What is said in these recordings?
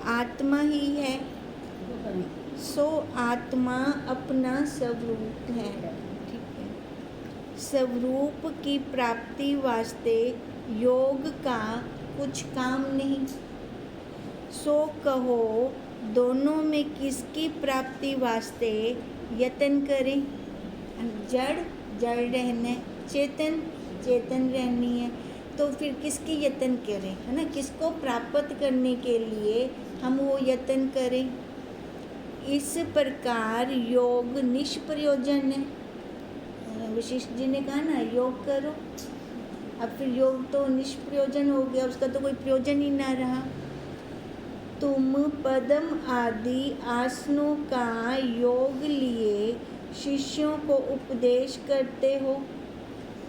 आत्मा ही है, सो आत्मा अपना स्वरूप है। ठीक है, स्वरूप की प्राप्ति वास्ते योग का कुछ काम नहीं। सो कहो दोनों में किसकी प्राप्ति वास्ते यत्न करें? जड़ जड़ रहना है, चेतन चेतन रहनी है, तो फिर किसकी यत्न करें, है ना? किसको प्राप्त करने के लिए हम वो यत्न करें? इस प्रकार योग निष्प्रयोजन है। वशिष्ठ जी ने कहा ना योग करो, अब फिर योग तो निष्प्रयोजन हो गया, उसका तो कोई प्रयोजन ही ना रहा। तुम पद्म आदि आसनों का योग लिए शिष्यों को उपदेश करते हो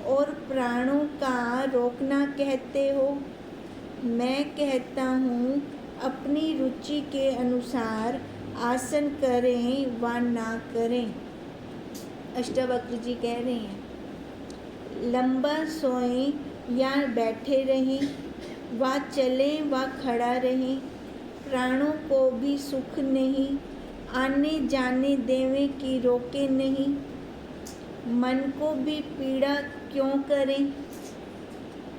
और प्राणों का रोकना कहते हो। मैं कहता हूँ अपनी रुचि के अनुसार आसन करें व ना करें। अष्टावक्र जी कह रहे हैं लंबा सोएं या बैठे रहें, व चलें व खड़ा रहें, प्राणों को भी सुख नहीं, आने जाने देवे की रोके नहीं, मन को भी पीड़ा क्यों करें,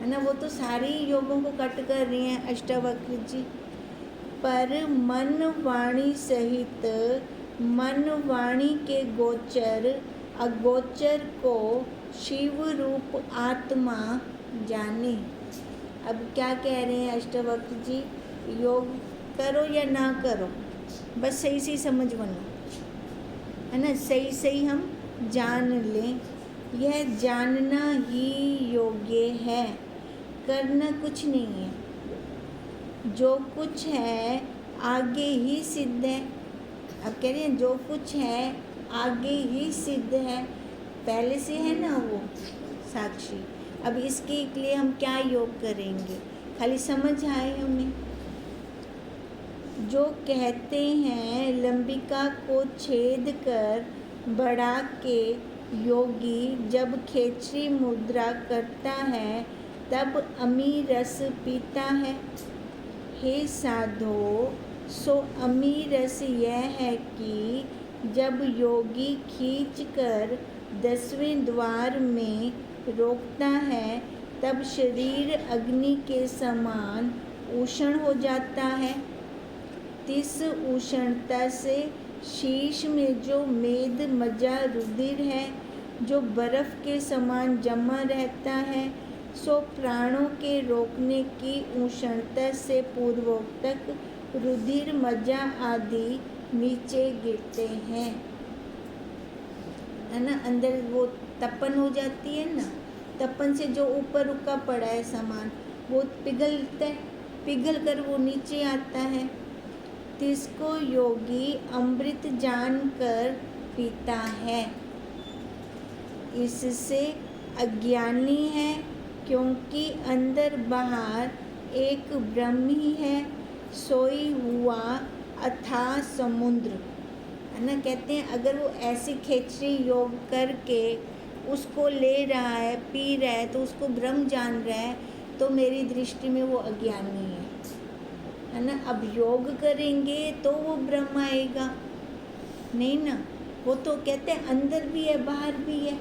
है ना? वो तो सारी योगों को कट कर रही हैं अष्टावक्र जी। पर मन वाणी सहित मन वाणी के गोचर अगोचर को शिव रूप आत्मा जाने। अब क्या कह रहे हैं अष्टावक्र जी? योग करो या ना करो, बस सही से समझ बनो, है ना? सही सही हम जान लें, यह जानना ही योग्य है, करना कुछ नहीं है। जो कुछ है आगे ही सिद्ध है। अब कह रहे हैं जो कुछ है आगे ही सिद्ध है, पहले से है ना वो साक्षी। अब इसके लिए हम क्या योग करेंगे? खाली समझ आए हमें। जो कहते हैं लंबिका को छेद कर बढ़ा के योगी जब खेचरी मुद्रा करता है तब अमी रस पीता है। हे साधो, सो अमी रस यह है कि जब योगी खींच कर 10वें द्वार में रोकता है तब शरीर अग्नि के समान उष्ण हो जाता है। तिस उष्णता से शीश में जो मेद मज्जा रुधिर है, जो बर्फ के समान जमा रहता है, सो प्राणों के रोकने की उष्णता से पूर्वोक्त रुधिर मज्जा आदि नीचे गिरते हैं, है ना? अंदर वो तपन हो जाती है ना, तपन से जो ऊपर रुका पड़ा है सामान वो पिघलता है, पिघल कर वो नीचे आता है। तिसको योगी अमृत जानकर पीता है। इससे अज्ञानी है, क्योंकि अंदर बाहर एक ब्रह्म ही है, सोई हुआ अथाह समुद्र, है ना? कहते हैं अगर वो ऐसी खेचरी योग करके उसको ले रहा है, पी रहा है, तो उसको ब्रह्म जान रहा है, तो मेरी दृष्टि में वो अज्ञानी है ना? अब योग करेंगे तो वो ब्रह्म आएगा नहीं ना। वो तो कहते हैं अंदर भी है बाहर भी है।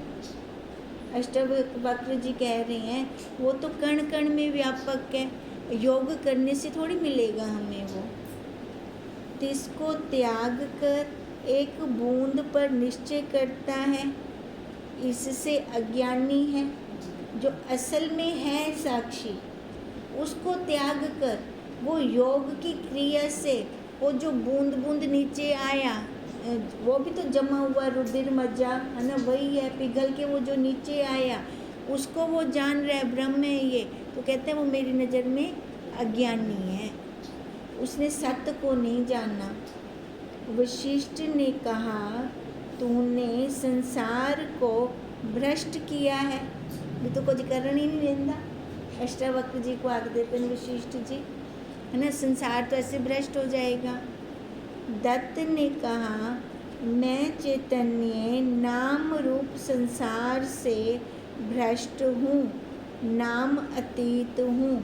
अष्टावक्र जी कह रहे हैं वो तो कण कण में व्यापक है, योग करने से थोड़ी मिलेगा हमें वो। तिसको त्याग कर एक बूंद पर निश्चय करता है, इससे अज्ञानी है। जो असल में है साक्षी, उसको त्याग कर वो योग की क्रिया से वो जो बूंद बूंद नीचे आया, वो भी तो जमा हुआ रुधिर मज्जा, है ना? वही है, पिघल के वो जो नीचे आया उसको वो जान रहा है ब्रह्म है ये, तो कहते हैं वो मेरी नज़र में अज्ञानी है, उसने सत्य को नहीं जाना। वशिष्ठ ने कहा तूने संसार को भ्रष्ट किया है, ये तो कुछ करना ही नहीं देता। अष्टावक्र जी को आग देते हैं वशिष्ठ जी, है ना? संसार तो ऐसे भ्रष्ट हो जाएगा। दत्त ने कहा मैं चैतन्य नाम रूप संसार से भ्रष्ट हूँ, नाम अतीत हूँ।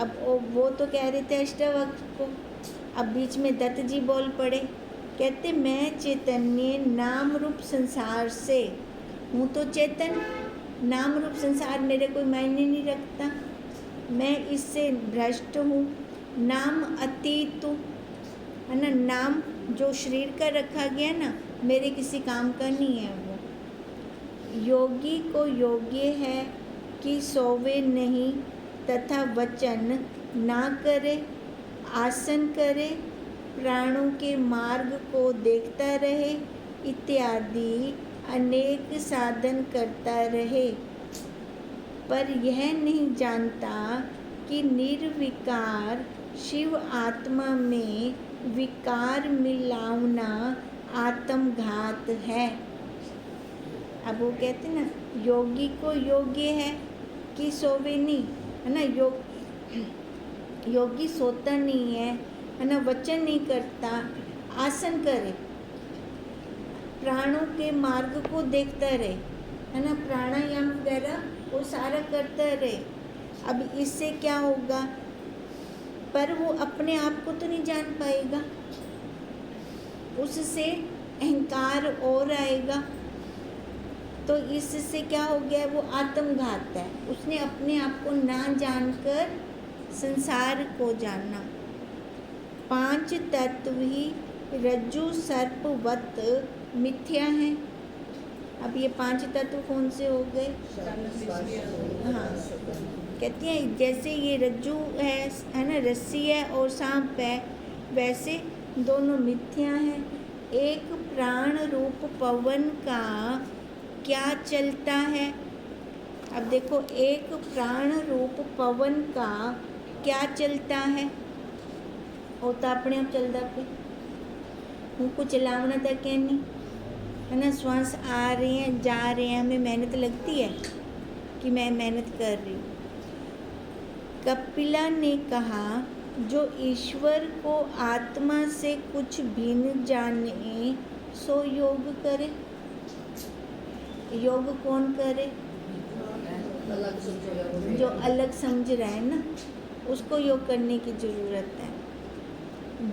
अब वो तो कह रहे थे अष्टावक्र को, अब बीच में दत्त जी बोल पड़े, कहते मैं चैतन्य नाम रूप संसार से हूँ, तो चेतन, नाम रूप संसार मेरे कोई मायने नहीं रखता, मैं इससे भ्रष्ट हूँ, नाम अतीत हूँ, है ना। नाम जो शरीर का रखा गया ना, मेरे किसी काम का नहीं है वो। योगी को योग्य है कि सोवे नहीं तथा वचन ना करे, आसन करे, प्राणों के मार्ग को देखता रहे, इत्यादि अनेक साधन करता रहे, पर यह नहीं जानता कि निर्विकार शिव आत्मा में विकार मिलाना आत्मघात है। अब वो कहते ना, योगी को योग्य है कि सोवे नहीं, है ना। योगी सोता नहीं है ना, वचन नहीं करता, आसन करे, प्राणों के मार्ग को देखता रहे, है ना, प्राणायाम वगैरह वो सारा करता रहे। अब इससे क्या होगा, पर वो अपने आप को तो नहीं जान पाएगा, उससे अहंकार और आएगा, तो इससे क्या हो गया, वो आत्मघात है। उसने अपने आप को ना जानकर संसार को जाना। 5 तत्व ही रज्जु सर्पवत मिथ्या हैं। अब ये 5 तत्व कौन से हो गए? हाँ, कहती हैं जैसे ये रज्जु है ना, रस्सी है और सांप है, वैसे दोनों मिथ्या हैं। एक प्राण रूप पवन का क्या चलता है? अब देखो, एक प्राण रूप पवन का क्या चलता है? वो तो अपने आप चलता पे, उनको चलावना था क्या नहीं, है ना। श्वास आ रहे हैं, जा रहे हैं, हमें मेहनत लगती है कि मैं मेहनत कर रही हूँ। कपिला ने कहा, जो ईश्वर को आत्मा से कुछ भिन्न जाने सो योग करे। योग कौन करे? जो अलग समझ रहा है ना, उसको योग करने की जरूरत है।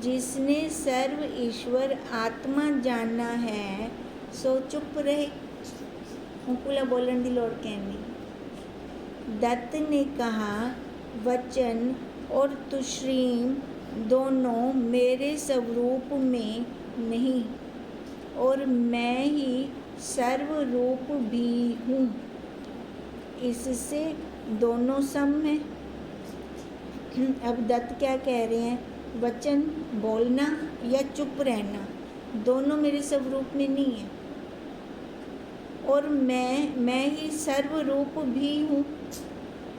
जिसने सर्व ईश्वर आत्मा जाना है सो चुप रहे। मुकुला बोलन दी लोड़ कहनी। दत्त ने कहा, वचन और तुश्रीम दोनों मेरे स्वरूप में नहीं, और मैं ही सर्वरूप भी हूँ, इससे दोनों सम हैं। अब दत्त क्या कह रहे हैं, वचन बोलना या चुप रहना दोनों मेरे स्वरूप में नहीं है, और मैं ही सर्वरूप भी हूँ,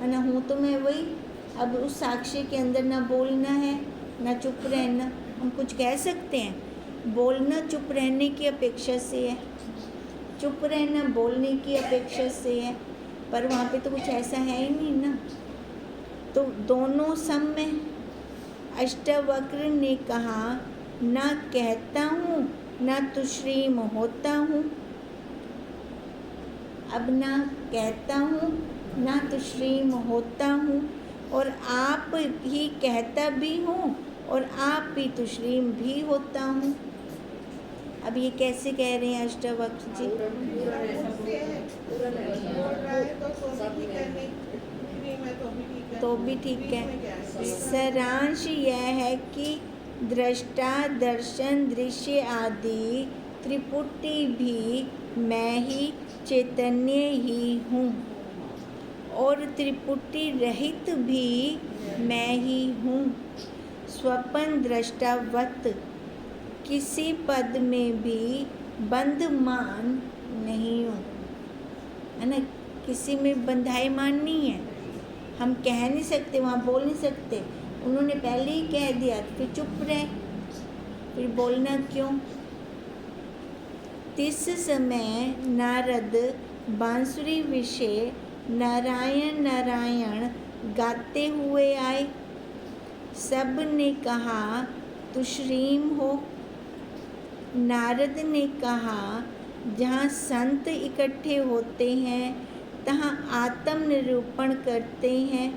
है ना। हूँ तो मैं वही। अब उस साक्ष्य के अंदर ना बोलना है ना चुप रहना। हम कुछ कह सकते हैं, बोलना चुप रहने की अपेक्षा से है, चुप रहना बोलने की अपेक्षा से है, पर वहाँ पे तो कुछ ऐसा है ही नहीं ना, तो दोनों सम में। अष्टावक्र ने कहा, ना कहता हूँ ना तुश्रीम होता हूँ। अब ना कहता हूँ ना तुश्रीम होता हूँ, और आप ही कहता भी हूँ और आप ही तुश्रीम भी होता हूँ। अब ये कैसे कह रहे हैं अष्टावक्र जी? तो भी ठीक है। सारांश यह है कि दृष्टा, दर्शन, दृश्य आदि त्रिपुटी भी मैं ही चैतन्य ही हूँ, और त्रिपुटी रहित भी मैं ही हूँ। स्वपन दृष्टावत किसी पद में भी बंधमान नहीं हूँ, है ना। किसी में बंधायमान नहीं है। हम कह नहीं सकते, वहाँ बोल नहीं सकते, उन्होंने पहले ही कह दिया, फिर चुप रहे, फिर बोलना क्यों? तिस समय नारद बांसुरी विषय नारायण नारायण गाते हुए आए। सब ने कहा, तुश्रीम हो। नारद ने कहा, जहाँ संत इकट्ठे होते हैं तहाँ आत्म निरूपण करते हैं,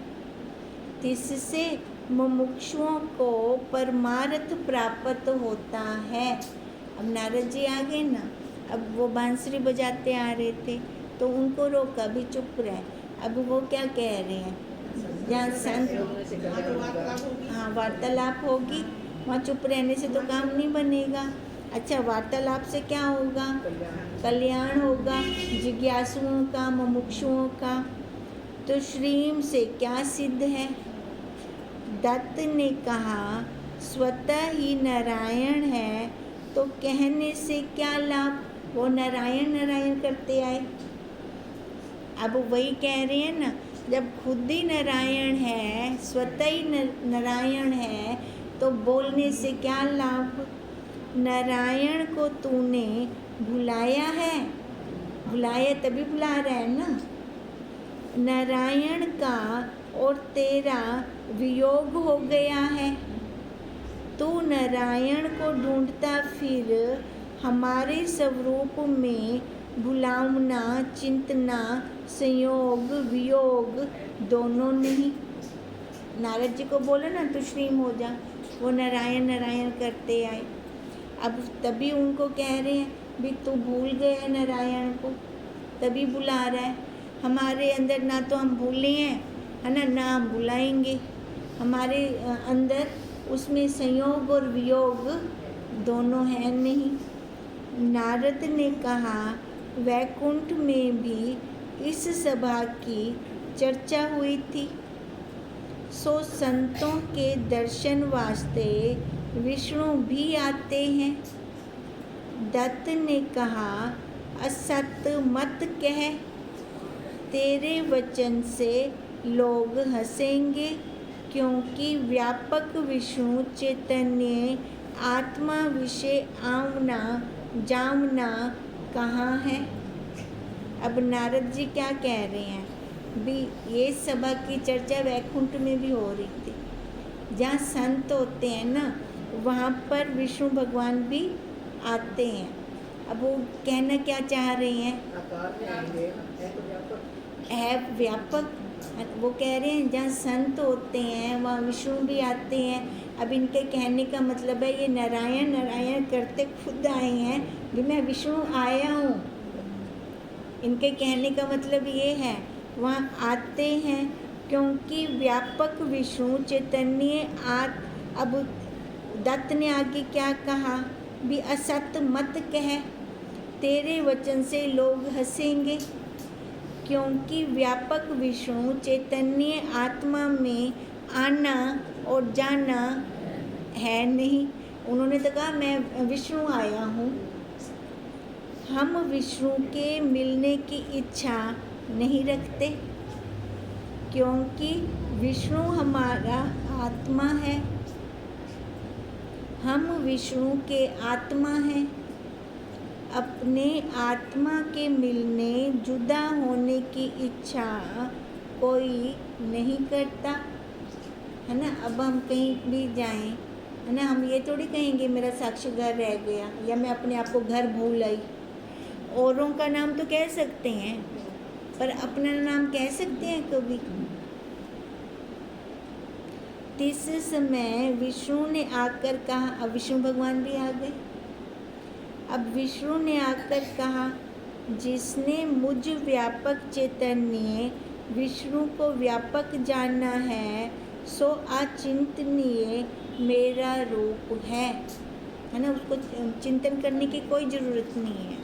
तिससे मुमुक्षुओं को परमार्थ प्राप्त होता है। अब नारद जी आ गए ना, अब वो बांसुरी बजाते आ रहे थे तो उनको रोका, भी चुप रहे। अब वो क्या कह रहे हैं, जहाँ संत हाँ वार्तालाप होगी, वहाँ चुप रहने से तो काम नहीं बनेगा। अच्छा, वार्तालाप से क्या होगा, कल्याण होगा जिज्ञासुओं का, मुमुक्षुओं का। तो श्रीम से क्या सिद्ध है? दत्त ने कहा स्वतः ही नारायण है, तो कहने से क्या लाभ, वो नारायण नारायण करते आए। अब वही कह रहे हैं ना, जब खुद ही नारायण है, स्वतः ही नारायण है, तो बोलने से क्या लाभ। नारायण को तूने भुलाया है, भुलाया तभी बुला रहा है ना। नारायण का और तेरा वियोग हो गया है, तू नारायण को ढूंढता फिर हमारे स्वरूप में भुलावना, चिंतना, संयोग, वियोग दोनों नहीं। नारद जी को बोलो ना तू श्रीम हो जा, वो नारायण नारायण करते आए। अब तभी उनको कह रहे हैं भी तू भूल गया नारायण को, तभी बुला रहा है। हमारे अंदर ना तो हम भूले हैं, है ना हम बुलाएंगे। हमारे अंदर उसमें संयोग और वियोग दोनों हैं नहीं। नारद ने कहा वैकुंठ में भी इस सभा की चर्चा हुई थी, सो संतों के दर्शन वास्ते विष्णु भी आते हैं। दत्त ने कहा असत मत कह, तेरे वचन से लोग हंसेंगे, क्योंकि व्यापक विष्णु चैतन्य आत्मा विषय आवना जामना कहाँ है। अब नारद जी क्या कह रहे हैं भी, ये सभा की चर्चा वैकुंठ में भी हो रही थी, जहाँ संत होते हैं ना वहाँ पर विष्णु भगवान भी आते हैं। अब वो कहना क्या चाह रहे हैं, है व्यापक। वो कह रहे हैं जहाँ संत होते हैं वहाँ विष्णु भी आते हैं। अब इनके कहने का मतलब है ये नारायण नारायण करते खुद आए हैं कि मैं विष्णु आया हूँ। इनके कहने का मतलब ये है वहाँ आते हैं क्योंकि व्यापक विष्णु चैतन्य अब दत्त ने आगे क्या कहा भी असत मत कह, तेरे वचन से लोग हंसेंगे, क्योंकि व्यापक विष्णु चैतन्य आत्मा में आना और जाना है नहीं। उन्होंने तो कहा मैं विष्णु आया हूँ। हम विष्णु के मिलने की इच्छा नहीं रखते, क्योंकि विष्णु हमारा आत्मा है, हम विष्णु के आत्मा हैं। अपने आत्मा के मिलने जुदा होने की इच्छा कोई नहीं करता, है ना। अब हम कहीं भी जाएं, है ना, हम ये थोड़ी कहेंगे मेरा साक्षी घर रह गया या मैं अपने आप को घर भूल आई। औरों का नाम तो कह सकते हैं पर अपना नाम कह सकते हैं कभी। इस समय विष्णु ने आकर कहा, अब विष्णु भगवान भी आ गए। अब विष्णु ने आकर कहा जिसने मुझ व्यापक चैतन्य विष्णु को व्यापक जाना है सो अचिंतनीय मेरा रूप है ना। उसको चिंतन करने की कोई ज़रूरत नहीं है।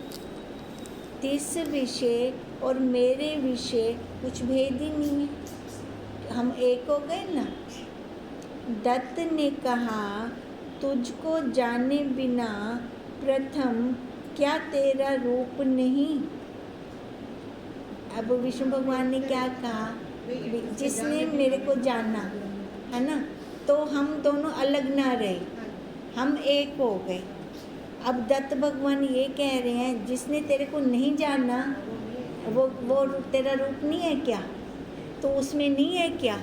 तिस विषय और मेरे विषय कुछ भेद ही नहीं है, हम एक हो गए ना। दत्त ने कहा तुझको जाने बिना प्रथम क्या तेरा रूप नहीं। अब विष्णु भगवान ने क्या कहा, जिसने मेरे को जाना, है ना, तो हम दोनों अलग ना रहे, हम एक हो गए। अब दत्त भगवान ये कह रहे हैं जिसने तेरे को नहीं जाना वो तेरा रूप नहीं है क्या, तो उसमें नहीं है क्या।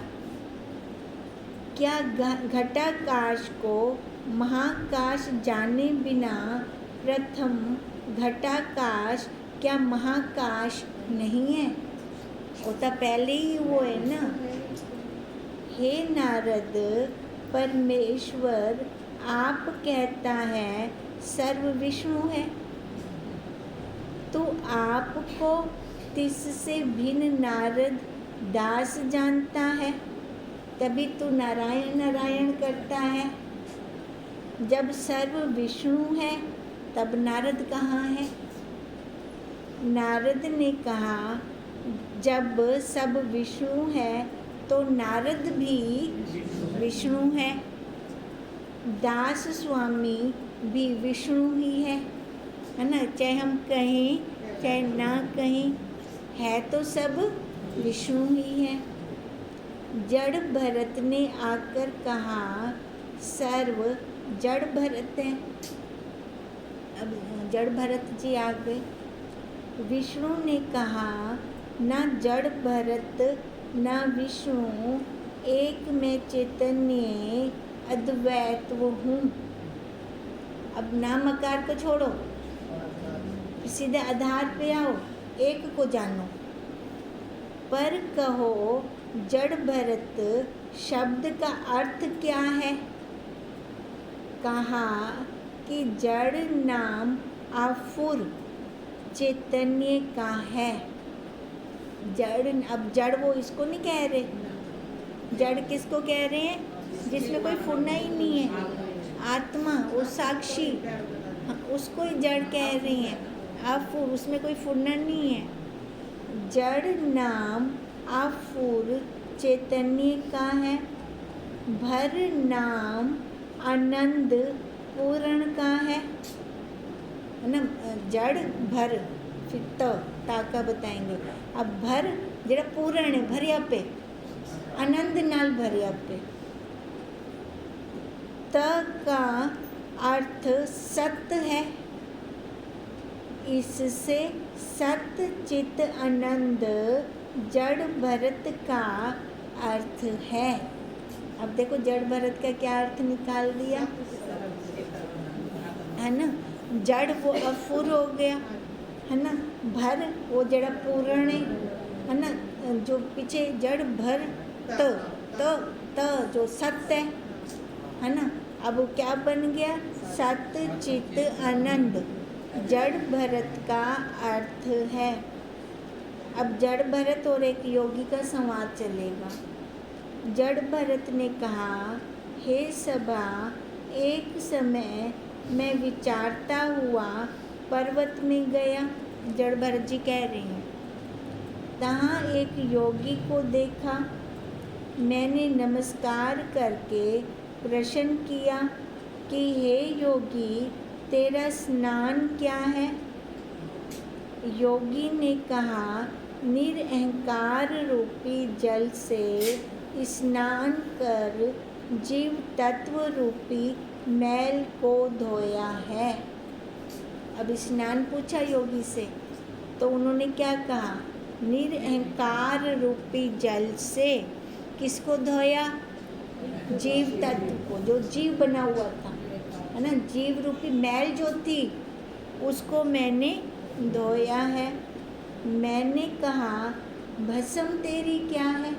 क्या घटाकाश को महाकाश जाने बिना प्रथम घटाकाश क्या महाकाश नहीं है, होता पहले ही वो है ना। हे नारद, परमेश्वर आप कहता है सर्व विष्णु है, तो आपको तिससे भिन्न नारद दास जानता है, तभी तू नारायण नारायण करता है। जब सर्व विष्णु है तब नारद कहाँ है? नारद ने कहा जब सब विष्णु है तो नारद भी विष्णु है, दास स्वामी भी विष्णु ही है ना। चाहे हम कहें चाहे ना कहें, है तो सब विष्णु ही है। जड़ भरत ने आकर कहा सर्व जड़ भरत है। अब जड़ भरत जी आ गए। विष्णु ने कहा ना जड़ भरत ना विष्णु, एक में चैतन्य अद्वैत वो हूँ। अब नाम आकार को छोड़ो, सीधे आधार पे आओ, एक को जानो। पर कहो जड़ भरत शब्द का अर्थ क्या है? कहा कि जड़ नाम आफुर चैतन्य का है। जड़, अब जड़ वो इसको नहीं कह रहे, जड़ किसको कह रहे हैं? जिसमें कोई फुरना ही नहीं है, आत्मा वो साक्षी, उसको ही जड़ कह रही हैं। आफुर, उसमें कोई फुरना नहीं है। जड़ नाम आफुर चैतन्य का है। भर नाम आनंद पूर्ण का है ना। जड़ भर, फिर ता का बताएंगे। अब भर जरा पूर्ण है, भरिया पे आनंद नाल भरिया पे। त का अर्थ सत्य है, इससे सत्य चित आनंद जड़ भरत का अर्थ है। अब देखो जड़ भरत का क्या अर्थ निकाल दिया है ना। जड़ वो अफुर हो गया है ना, भर वो जड़ा पूर्ण है ना, जो पीछे जड़ भर त जो सत्य है ना। अब वो क्या बन गया? सत्य चित आनंद जड़ भरत का अर्थ है। अब जड़ भरत और एक योगी का संवाद चलेगा। जड़ भरत ने कहा हे सभा, एक समय मैं विचारता हुआ पर्वत में गया। जड़ भरत जी कह रहे हैं, तहाँ एक योगी को देखा। मैंने नमस्कार करके प्रश्न किया कि हे योगी, तेरा स्नान क्या है? योगी ने कहा निरअहंकार रूपी जल से स्नान कर जीव तत्व रूपी मैल को धोया है। अब स्नान पूछा योगी से, तो उन्होंने क्या कहा? निरअहंकार रूपी जल से किसको धोया? जीव तत्व को, जो जीव बना हुआ था है ना, जीव रूपी मैल जो थी उसको मैंने धोया है। मैंने कहा भस्म तेरी क्या है?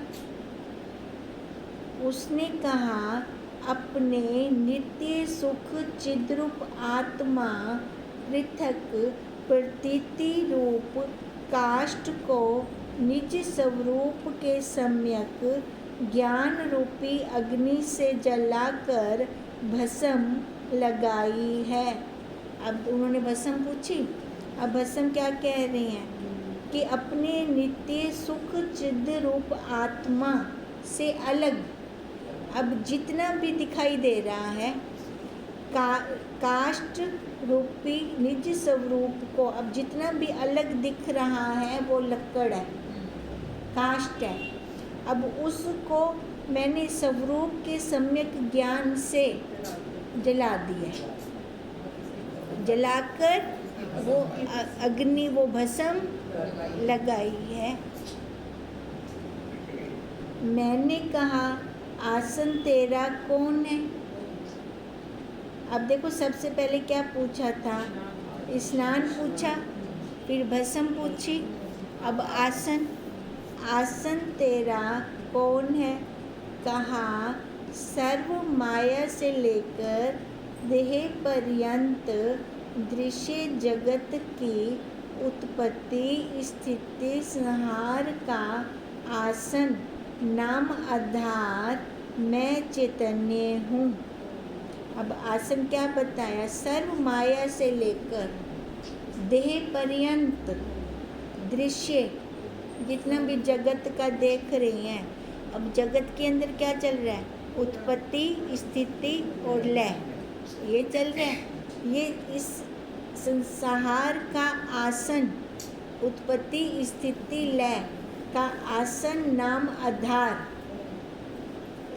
उसने कहा अपने नित्य सुख चिद्रूप आत्मा पृथक प्रतीति रूप काष्ठ को निज स्वरूप के सम्यक ज्ञान रूपी अग्नि से जलाकर भस्म लगाई है। अब उन्होंने भस्म पूछी। अब भस्म क्या कह रहे हैं कि अपने नित्य सुख चिद रूप आत्मा से अलग अब जितना भी दिखाई दे रहा है काष्ठ रूपी निज स्वरूप को, अब जितना भी अलग दिख रहा है वो लक्कड़ है, काष्ठ है। अब उसको मैंने स्वरूप के सम्यक ज्ञान से जला दिया, जलाकर वो अग्नि वो भस्म लगाई है। मैंने कहा आसन तेरा कौन है? अब देखो सबसे पहले क्या पूछा था? स्नान पूछा, फिर भस्म पूछी, अब आसन। आसन तेरा कौन है? कहा सर्व माया से लेकर देह पर्यंत दृश्य जगत की उत्पत्ति स्थिति संहार का आसन नाम आधार मैं चैतन्य हूँ। अब आसन क्या बताया? सर्व माया से लेकर देह पर्यंत दृश्य, जितना भी जगत का देख रही हैं। अब जगत के अंदर क्या चल रहा है? उत्पत्ति स्थिति और लय, ये चल रहा है। ये इस संसार का आसन, उत्पत्ति स्थिति लय का आसन नाम आधार,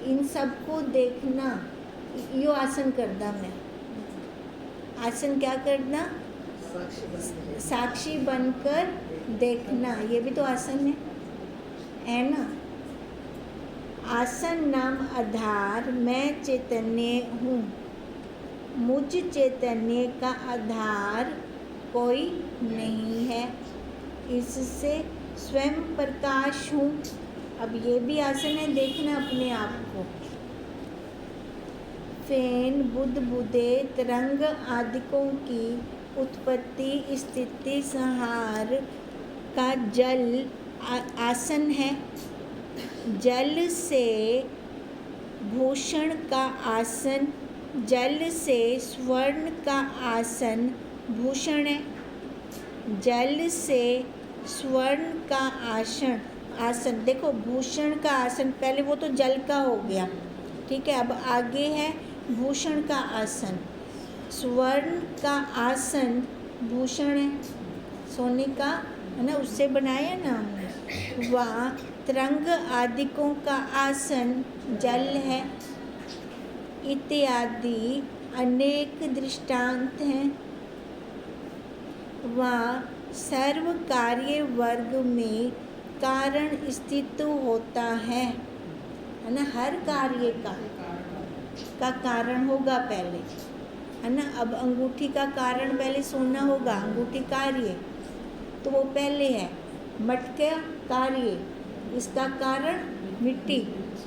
इन सबको देखना, यो आसन करना। मैं आसन क्या करना? साक्षी बनकर देखना, ये भी तो आसन है ना। आसन नाम आधार मैं चैतन्य हूँ। मुझ चैतन्य का आधार कोई नहीं है, इससे स्वयं प्रकाश हूँ। अब ये भी आसन है, देखना अपने आप को। फेन बुद्ध बुद्धे तरंग आदिकों की उत्पत्ति स्थिति संहार का जल आसन है। जल से भूषण का आसन, जल से स्वर्ण का आसन भूषण है। जल से स्वर्ण का आसन देखो, भूषण का आसन, पहले वो तो जल का हो गया, ठीक है। अब आगे है भूषण का आसन। स्वर्ण का आसन भूषण है, सोने का है ना, उससे बनाया ना हमने। वह तरंग आदिकों का आसन जल है। इत्यादि अनेक दृष्टांत हैं। वह सर्व कार्य वर्ग में कारण स्थित होता है ना। हर कार्य का कारण होगा पहले, है ना। अब अंगूठी का कारण पहले सोना होगा, अंगूठी कार्य तो वो पहले है। मटका कार्य, इसका कारण मिट्टी,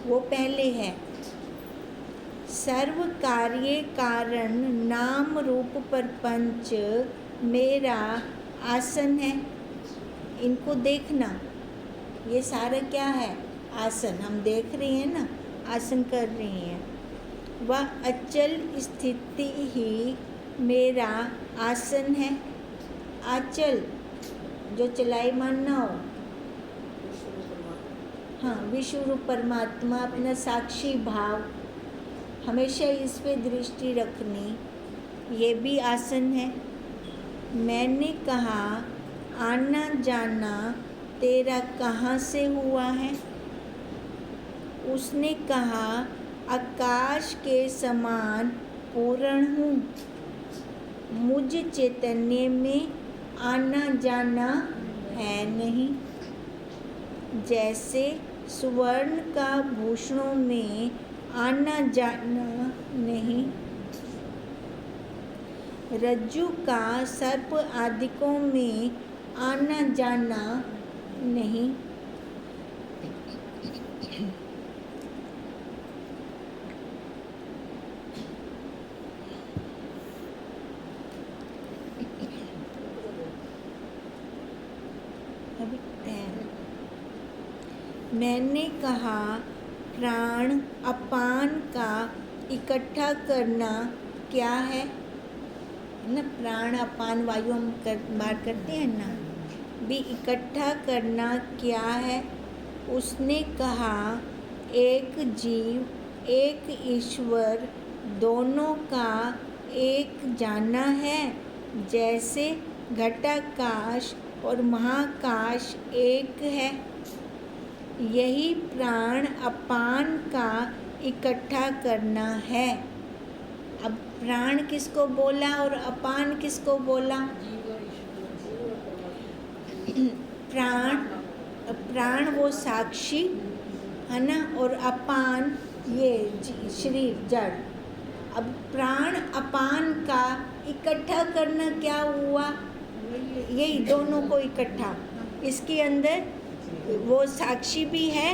वो पहले है। सर्व कार्य कारण नाम रूप प्रपंच मेरा आसन है। इनको देखना, ये सारा क्या है? आसन। हम देख रहे हैं ना, आसन कर रही हैं। वह अचल स्थिति ही मेरा आसन है। अचल जो चलायमान ना हो, हाँ, विश्व रूप परमात्मा, अपना साक्षी भाव, हमेशा इस पे दृष्टि रखनी, ये भी आसन है। मैंने कहा आना जाना तेरा कहाँ से हुआ है? उसने कहा आकाश के समान पूर्ण हूँ। मुझ चैतन्य में आना जाना है नहीं। जैसे सुवर्ण का भूषणों में आना जाना नहीं, रज्जु का सर्प आदिकों में आना जाना नहीं। मैंने कहा प्राण अपान का इकट्ठा करना क्या है ना। प्राण अपान वायु हम बाहर करते हैं ना, भी इकट्ठा करना क्या है? उसने कहा एक जीव एक ईश्वर दोनों का एक जाना है। जैसे घटाकाश और महाकाश एक है, यही प्राण अपान का इकट्ठा करना है। अब प्राण किसको बोला और अपान किसको बोला? प्राण वो साक्षी है ना, और अपान ये शरीर जड़। अब प्राण अपान का इकट्ठा करना क्या हुआ? यही दोनों को इकट्ठा। इसके अंदर वो साक्षी भी है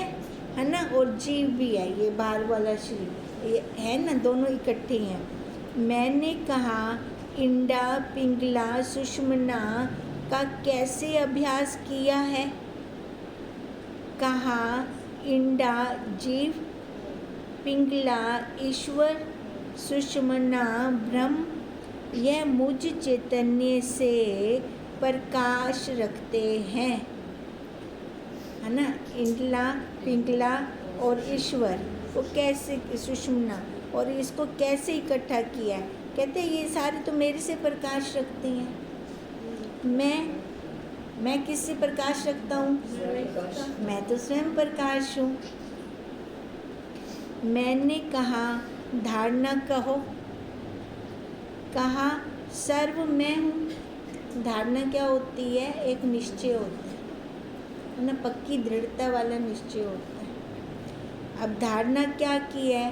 है ना, और जीव भी है, ये बाहर वाला शरीर ये है ना, दोनों इकट्ठे हैं। मैंने कहा इंडा पिंगला सुषुम्ना का कैसे अभ्यास किया है? कहा इंडा जीव, पिंगला ईश्वर, सुषुम्ना ब्रह्म, यह मुझ चैतन्य से प्रकाश रखते हैं, है ना। इंडला पिंगला और ईश्वर वो कैसे, सुषुम्ना, और इसको कैसे इकट्ठा किया है? कहते हैं ये सारे तो मेरे से प्रकाश रखते हैं। मैं किससे प्रकाश रखता हूँ? मैं तो स्वयं प्रकाश हूँ। मैंने कहा धारणा कहो। कहा सर्व मैं हूँ। धारणा क्या होती है? एक निश्चय होता है ना, पक्की दृढ़ता वाला निश्चय होता है। अब धारणा क्या की है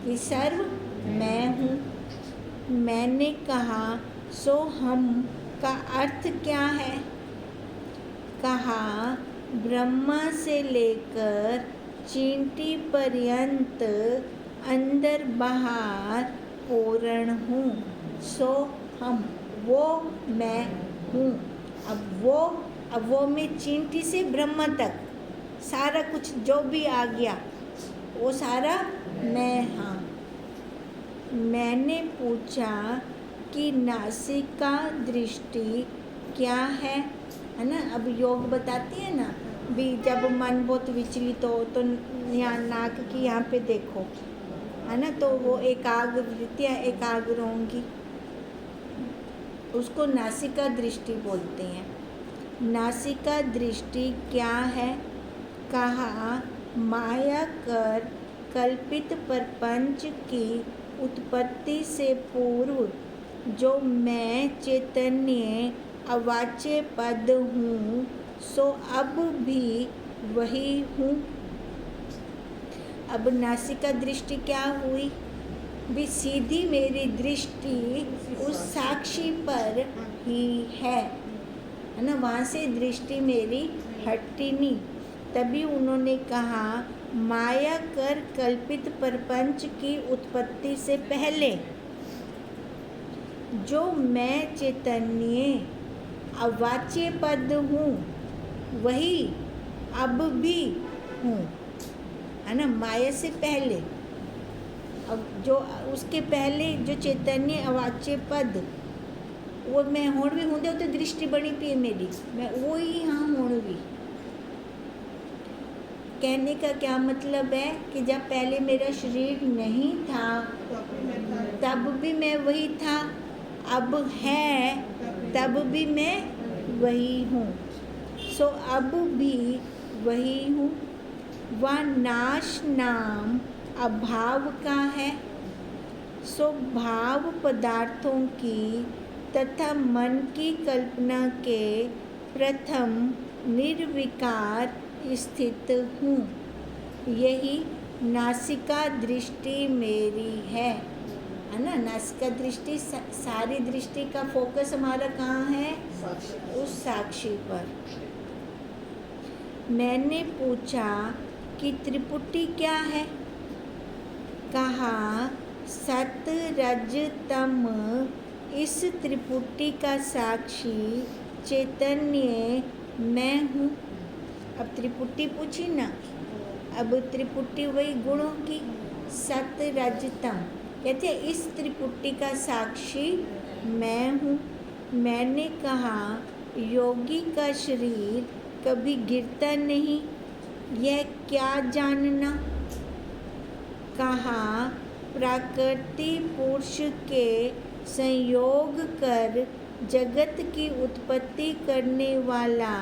कि सर्व मैं हूँ। मैंने कहा सो हम का अर्थ क्या है? कहा ब्रह्मा से लेकर चींटी पर्यंत अंदर बाहर पूर्ण हूँ। सो हम, वो मैं हूँ। अब वो में चींटी से ब्रह्मा तक सारा कुछ जो भी आ गया वो सारा मैं। हाँ, मैंने पूछा कि नासिका दृष्टि क्या है ना। अब योग बताती है ना भी, जब मन बहुत विचलित हो तो यहाँ नाक की यहाँ पे देखो, है ना, तो वो वृत्तियाँ एकाग्र होंगी, उसको नासिका दृष्टि बोलते हैं। नासिका दृष्टि क्या है? कहा माया कर कल्पित प्रपंच की उत्पत्ति से पूर्व जो मैं चैतन्य अवाच्य पद हूँ, सो अब भी वही हूँ। अब नासिका दृष्टि क्या हुई? भी सीधी मेरी दृष्टि उस साक्षी पर ही है ना, वहाँ से दृष्टि मेरी हटती नहीं। तभी उन्होंने कहा माया कर कल्पित प्रपंच की उत्पत्ति से पहले जो मैं चैतन्य अवाच्य पद हूँ वही अब भी हूँ, है ना, माया से पहले। अब जो उसके पहले जो चैतन्य अवाच्य पद वो मैं होण भी होंदे तो दृष्टि बनी पी है मेरी, मैं वो ही हाँ होण भी। कहने का क्या मतलब है कि जब पहले मेरा शरीर नहीं था तब भी मैं वही था, अब है तब भी मैं वही हूँ। सो अब भी वही हूँ। वह नाश नाम अभाव का है। सो भाव पदार्थों की तथा मन की कल्पना के प्रथम निर्विकार स्थित हूँ। यही नासिका दृष्टि मेरी है ना। नासिका दृष्टि, सारी दृष्टि का फोकस हमारा कहाँ है? उस साक्षी पर। मैंने पूछा कि त्रिपुटी क्या है? कहा सत रज तम, इस त्रिपुटी का साक्षी चैतन्य मैं हूँ। अब त्रिपुटी पूछी ना, अब त्रिपुटी वही गुणों की, सत रज तम, कहते हैं इस त्रिपुटी का साक्षी मैं हूँ। मैंने कहा योगी का शरीर कभी गिरता नहीं, यह क्या जानना? कहा प्रकृति पुरुष के संयोग कर जगत की उत्पत्ति करने वाला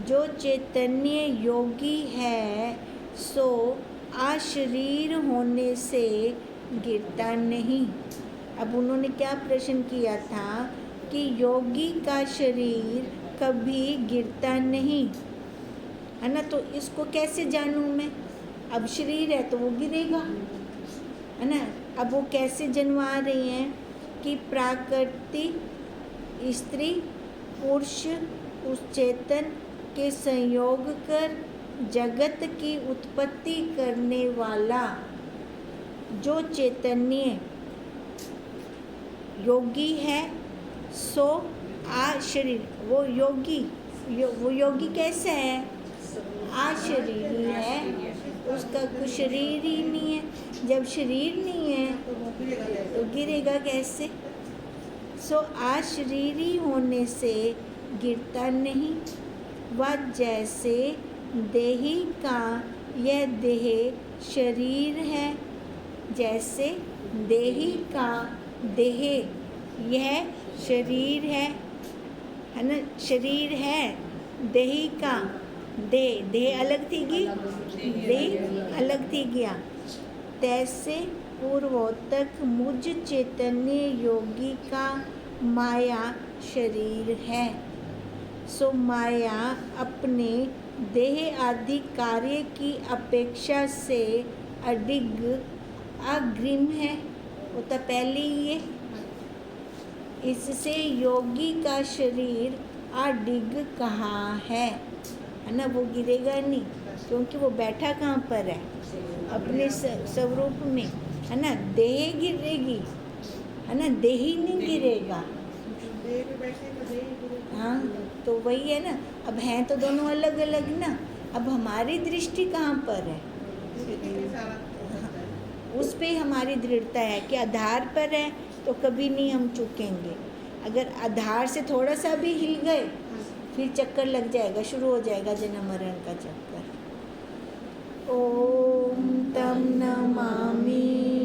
जो चैतन्य योगी है सो अशरीर होने से गिरता नहीं। अब उन्होंने क्या प्रश्न किया था कि योगी का शरीर कभी गिरता नहीं, है ना, तो इसको कैसे जानूँ मैं? अब शरीर है तो वो गिरेगा, है ना। अब वो कैसे जनवा रहे हैं कि प्रकृति स्त्री पुरुष उस चेतन के संयोग कर जगत की उत्पत्ति करने वाला जो चैतन्य योगी है सो शरीर वो योगी कैसा है? शरीरी है, उसका कुछ शरीर ही नहीं है। जब शरीर नहीं है तो गिरेगा कैसे? सो अशरीरी होने से गिरता नहीं। वह जैसे देही का यह देह शरीर है, जैसे देही का देह यह शरीर है ना, शरीर है। देही का देह अलग थी गई, देह अलग थी गया। तैसे पूर्वोत्तक मुझ चैतन्य योगी का माया शरीर है। सो माया अपने देह आदि कार्य की अपेक्षा से अग्रिम है, वो तो पहले ही है। इससे योगी का शरीर अडिग कहाँ है ना, वो गिरेगा नहीं, क्योंकि वो बैठा कहाँ पर है? अपने स्वरूप में, है ना। देह गिरेगी, है ना, देह ही नहीं गिरेगा। हाँ, तो वही है ना। अब हैं तो दोनों अलग अलग ना। अब हमारी दृष्टि कहाँ पर है? उस पे हमारी दृढ़ता है कि आधार पर है तो कभी नहीं हम चूकेंगे। अगर आधार से थोड़ा सा भी हिल गए फिर चक्कर लग जाएगा, शुरू हो जाएगा जन्म मरण का चक्कर। ओम तम नमामि